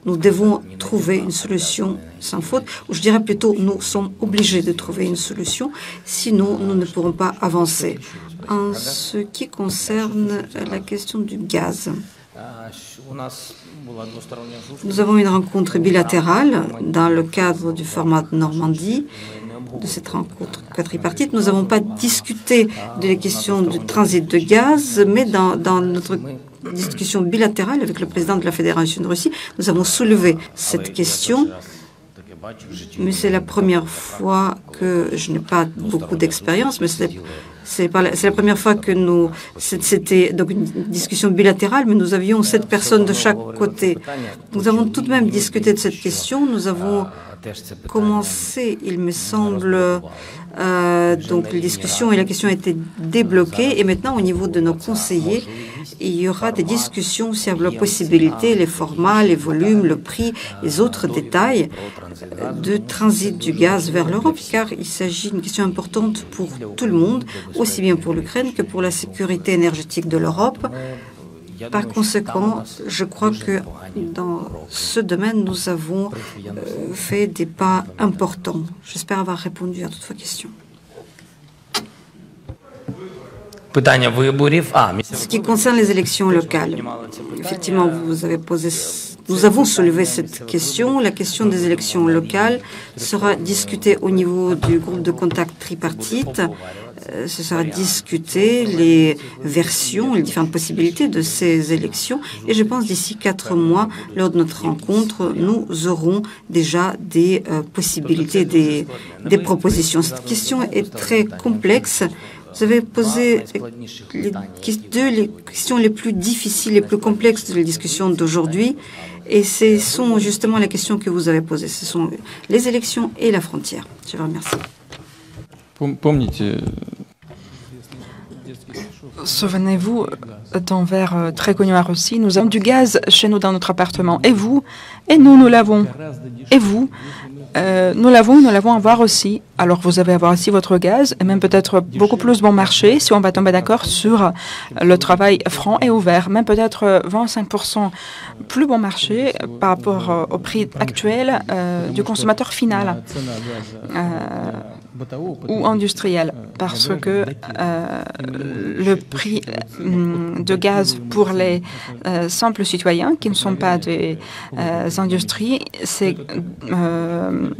Nous devons trouver une solution sans faute, ou je dirais plutôt, nous sommes obligés de trouver une solution, sinon nous ne pourrons pas avancer. En ce qui concerne la question du gaz, nous avons une rencontre bilatérale dans le cadre du format de Normandie. De cette rencontre quadripartite, nous n'avons pas discuté des questions du transit de gaz, mais dans notre discussion bilatérale avec le président de la Fédération de Russie, nous avons soulevé cette question. Mais c'est la première fois que je n'ai pas beaucoup d'expérience, mais c'est la première fois que c'était donc une discussion bilatérale, mais nous avions 7 personnes de chaque côté. Nous avons tout de même discuté de cette question. Nous avons commencé, il me semble, donc les discussions et la question a été débloquée. Et maintenant, au niveau de nos conseillers, il y aura des discussions sur la possibilité, les formats, les volumes, le prix, les autres détails de transit du gaz vers l'Europe, car il s'agit d'une question importante pour tout le monde, aussi bien pour l'Ukraine que pour la sécurité énergétique de l'Europe. Par conséquent, je crois que dans ce domaine, nous avons fait des pas importants. J'espère avoir répondu à toutes vos questions. Ce qui concerne les élections locales, effectivement, nous avons soulevé cette question. La question des élections locales sera discutée au niveau du groupe de contact tripartite. Ce sera discuté les versions, les différentes possibilités de ces élections. Et je pense d'ici 4 mois, lors de notre rencontre, nous aurons déjà des possibilités, des propositions. Cette question est très complexe. Vous avez posé les questions les plus difficiles, les plus complexes de la discussion d'aujourd'hui. Et ce sont justement les questions que vous avez posées. Ce sont les élections et la frontière. Je vous remercie. Souvenez-vous d'un verre très connu à Russie. Nous avons du gaz chez nous dans notre appartement. Et vous? Et nous l'avons. Et vous? Nous l'avons à voir aussi. Alors vous avez à voir aussi votre gaz, et même peut-être beaucoup plus bon marché si on va tomber d'accord sur le travail franc et ouvert. Même peut-être 25% plus bon marché par rapport au prix actuel du consommateur final ou industriel. Parce que le prix de gaz pour les simples citoyens qui ne sont pas des industries, c'est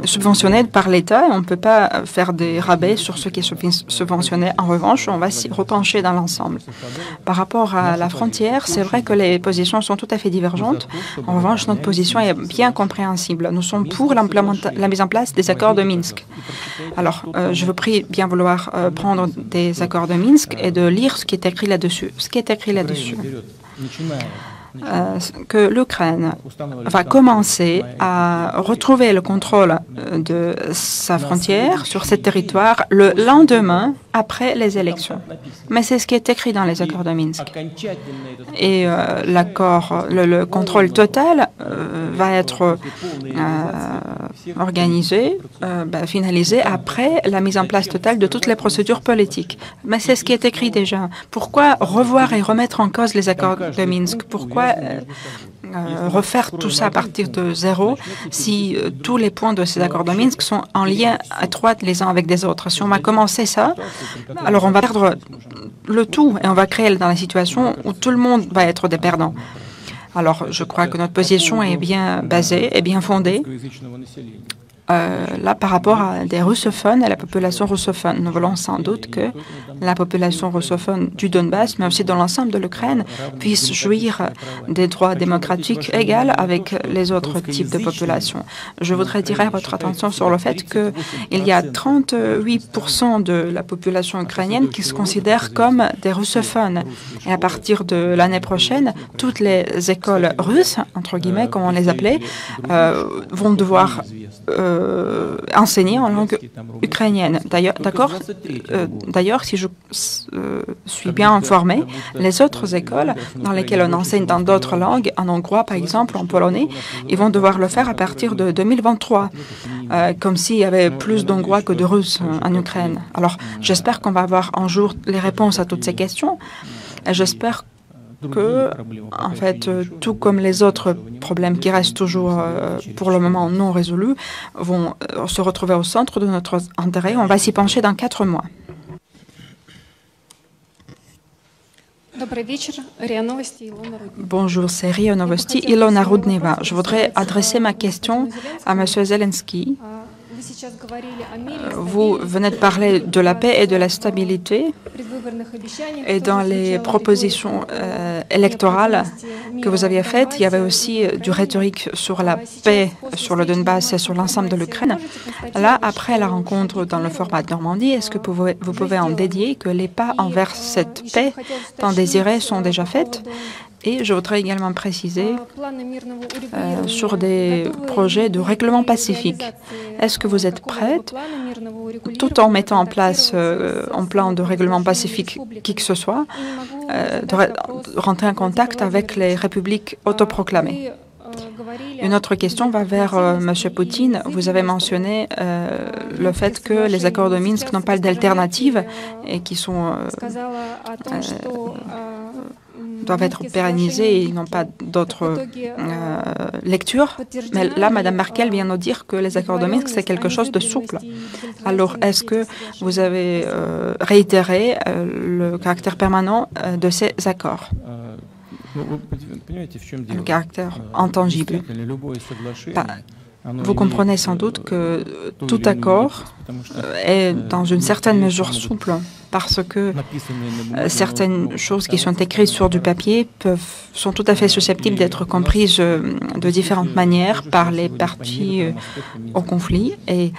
subventionné par l'État et on ne peut pas faire des rabais sur ce qui est subventionné. En revanche, on va s'y repencher dans l'ensemble. Par rapport à la frontière, c'est vrai que les positions sont tout à fait divergentes. En revanche, notre position est bien compréhensible. Nous sommes pour la mise en place des accords de Minsk. Alors, je vous prie bien vouloir prendre des accords de Minsk et de lire ce qui est écrit là-dessus. Ce qui est écrit là-dessus. Que l'Ukraine va commencer à retrouver le contrôle de sa frontière sur ce territoire le lendemain après les élections. Mais c'est ce qui est écrit dans les accords de Minsk. Et le contrôle total va être organisé, finalisé après la mise en place totale de toutes les procédures politiques. Mais c'est ce qui est écrit déjà. Pourquoi revoir et remettre en cause les accords de Minsk? Pourquoi refaire tout ça à partir de zéro si tous les points de ces accords de Minsk sont en lien étroit les uns avec les autres? Si on va commencer ça, alors on va perdre le tout et on va créer dans la situation où tout le monde va être des perdants. Alors je crois que notre position est bien basée et bien fondée. là, par rapport à des russophones et la population russophone, nous voulons sans doute que la population russophone du Donbass, mais aussi dans l'ensemble de l'Ukraine, puisse jouir des droits démocratiques égaux avec les autres types de populations. Je voudrais attirer votre attention sur le fait qu'il y a 38% de la population ukrainienne qui se considère comme des russophones. Et à partir de l'année prochaine, toutes les écoles russes, entre guillemets, comme on les appelait, vont devoir enseigner en langue ukrainienne. D'ailleurs, si je suis bien informée, les autres écoles dans lesquelles on enseigne dans d'autres langues, en hongrois par exemple, en polonais, ils vont devoir le faire à partir de 2023, comme s'il y avait plus d'hongrois que de russes en Ukraine. Alors, j'espère qu'on va avoir un jour les réponses à toutes ces questions. Et j'espère que, en fait, tout comme les autres problèmes qui restent toujours pour le moment non résolus, vont se retrouver au centre de notre intérêt. On va s'y pencher dans 4 mois. Bonjour, c'est RIA Novosti, Ilona Rudneva. Je voudrais adresser ma question à M. Zelensky. Vous venez de parler de la paix et de la stabilité, et dans les propositions électorales que vous aviez faites, il y avait aussi du rhétorique sur la paix sur le Donbass et sur l'ensemble de l'Ukraine. Là, après la rencontre dans le format de Normandie, est-ce que vous pouvez en dédier que les pas envers cette paix tant désirée sont déjà faits? Et je voudrais également préciser sur des projets de règlement pacifique. Est-ce que vous êtes prête, tout en mettant en place un plan de règlement pacifique qui que ce soit, de rentrer en contact avec les républiques autoproclamées? Une autre question va vers M. Poutine. Vous avez mentionné le fait que les accords de Minsk n'ont pas d'alternative et qui sont doivent être pérennisés et ils n'ont pas d'autre lecture. Mais là, Mme Merkel vient nous dire que les accords de Minsk, c'est quelque chose de souple. Alors, est-ce que vous avez réitéré le caractère permanent de ces accords? Le caractère intangible. Vous comprenez sans doute que tout accord est dans une certaine mesure souple, parce que certaines choses qui sont écrites sur du papier sont tout à fait susceptibles d'être comprises de différentes manières par les parties au conflit et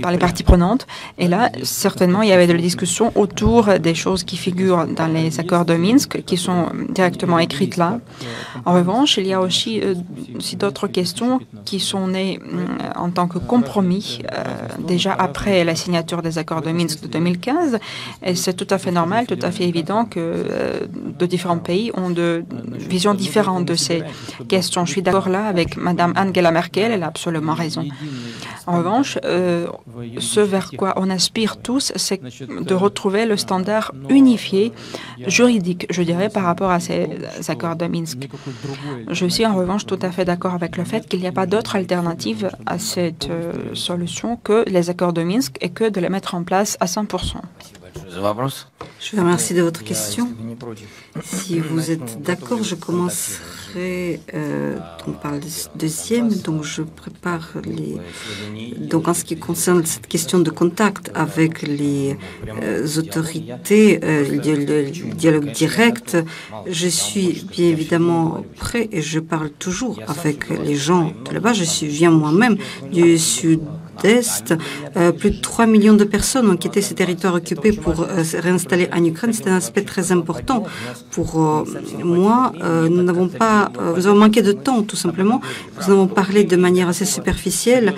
par les parties prenantes. Et là, certainement, il y avait de la discussion autour des choses qui figurent dans les accords de Minsk, qui sont directement écrites là. En revanche, il y a aussi d'autres questions qui sont nées en tant que compromis déjà après la signature des accords de Minsk de 2015. Et c'est tout à fait normal, tout à fait évident que de différents pays ont de visions différentes de ces questions. Je suis d'accord là avec Mme Angela Merkel, elle a absolument raison. En revanche, ce vers quoi on aspire tous, c'est de retrouver le standard unifié juridique, je dirais, par rapport à ces accords de Minsk. Je suis en revanche tout à fait d'accord avec le fait qu'il n'y a pas d'autre alternative à cette solution que les accords de Minsk et que de les mettre en place à 100%. Je vous remercie de votre question. Si vous êtes d'accord, je commencerai par le deuxième. Donc, je prépare les. Donc, en ce qui concerne cette question de contact avec les autorités, le dialogue direct, je suis bien évidemment prêt et je parle toujours avec les gens de là-bas. Je viens moi-même du Sud-Est. Plus de 3 millions de personnes ont quitté ces territoires occupés pour se réinstaller en Ukraine. C'est un aspect très important pour moi. Nous avons manqué de temps, tout simplement. Nous avons parlé de manière assez superficielle.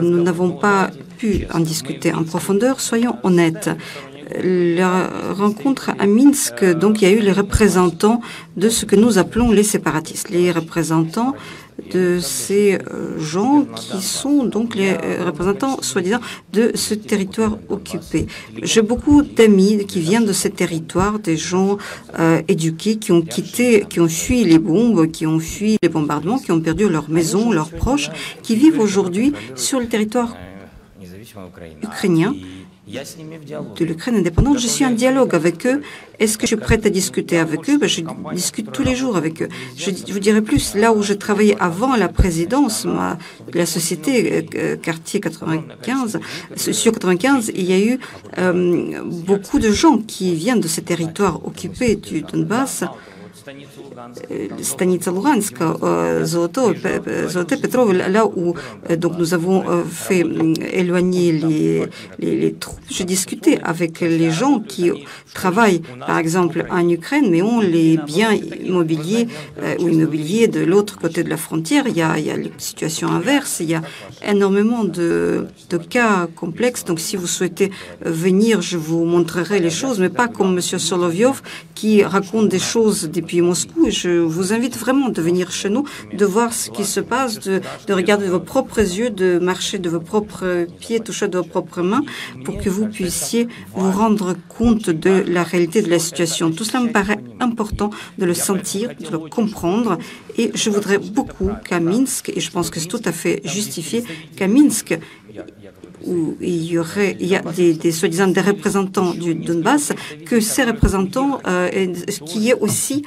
Nous n'avons pas pu en discuter en profondeur. Soyons honnêtes. La rencontre à Minsk, donc, il y a eu les représentants de ce que nous appelons les séparatistes, les représentants de ces gens qui sont donc les représentants, soi-disant, de ce territoire occupé. J'ai beaucoup d'amis qui viennent de ces territoires, des gens éduqués qui ont quitté, qui ont fui les bombes, qui ont fui les bombardements, qui ont perdu leurs maisons, leurs proches, qui vivent aujourd'hui sur le territoire ukrainien de l'Ukraine indépendante. Je suis en dialogue avec eux. Est-ce que je suis prête à discuter avec eux? Je discute tous les jours avec eux. Je vous dirais plus, là où je travaillais avant la présidence, la société quartier 95, sur 95, il y a eu beaucoup de gens qui viennent de ces territoires occupés du Donbass. Станица Луганска, Золотое Петрово, là où donc nous avons fait éloigner les troupes. J'ai discuté avec les gens qui travaillent, par exemple, en Ukraine, mais ont les biens immobiliers ou immobiliers de l'autre côté de la frontière. Il y a les situations inverses. Il y a énormément de cas complexes. Donc, si vous souhaitez venir, je vous montrerai les choses, mais pas comme M. Solovyov qui raconte des choses depuis Moscou. Je vous invite vraiment de venir chez nous, de voir ce qui se passe, de regarder de vos propres yeux, de marcher de vos propres pieds, toucher de vos propres mains, pour que vous puissiez vous rendre compte de la réalité de la situation. Tout cela me paraît important de le sentir, de le comprendre, et je voudrais beaucoup qu'à Minsk, et je pense que c'est tout à fait justifié, qu'à Minsk, où il y a des soi-disant des représentants du Donbass, que ces représentants, qu'il y ait aussi,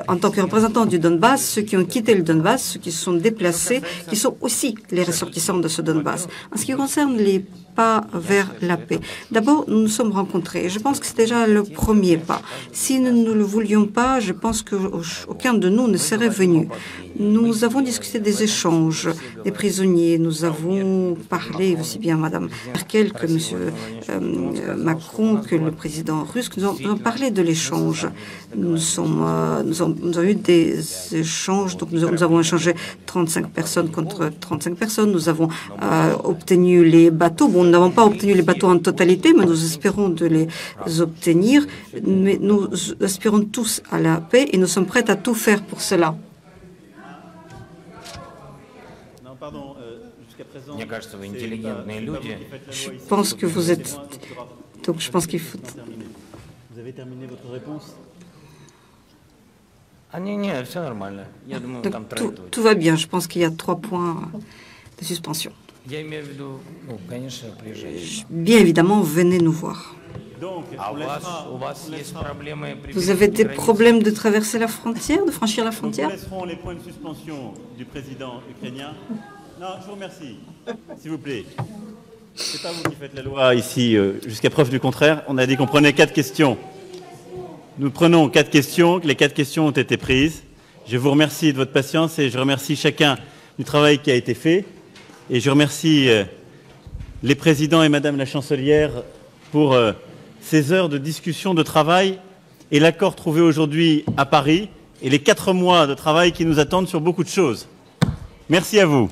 en tant que représentants du Donbass, ceux qui ont quitté le Donbass, ceux qui se sont déplacés, qui sont aussi les ressortissants de ce Donbass. En ce qui concerne les pas vers la paix. D'abord, nous nous sommes rencontrés. Je pense que c'est déjà le premier pas. Si nous ne le voulions pas, je pense qu'aucun de nous ne serait venu. Nous avons discuté des échanges, des prisonniers. Nous avons parlé, aussi bien Mme Merkel que M. Macron, que le président russe. Nous avons parlé de l'échange. Nous avons eu des échanges. Donc nous avons échangé 35 personnes contre 35 personnes. Nous avons obtenu les bateaux. Bon, nous n'avons pas obtenu les bateaux en totalité, mais nous espérons de les obtenir. Mais nous aspirons tous à la paix et nous sommes prêts à tout faire pour cela. Non, pardon, jusqu'à présent, je pense que vous êtes... Donc je pense qu'il faut... Vous avez terminé votre réponse? Donc, tout va bien. Je pense qu'il y a 3 points de suspension. Bien évidemment, venez nous voir. Vous avez des problèmes de traverser la frontière, de franchir la frontière? Nous laisserons les points de suspension du président ukrainien. Non, je vous remercie. S'il vous plaît. C'est pas vous qui faites la loi ici, jusqu'à preuve du contraire. On a dit qu'on prenait 4 questions. Nous prenons 4 questions. Les 4 questions ont été prises. Je vous remercie de votre patience et je remercie chacun du travail qui a été fait. Et je remercie les présidents et Madame la chancelière pour ces heures de discussion, de travail et l'accord trouvé aujourd'hui à Paris et les 4 mois de travail qui nous attendent sur beaucoup de choses. Merci à vous.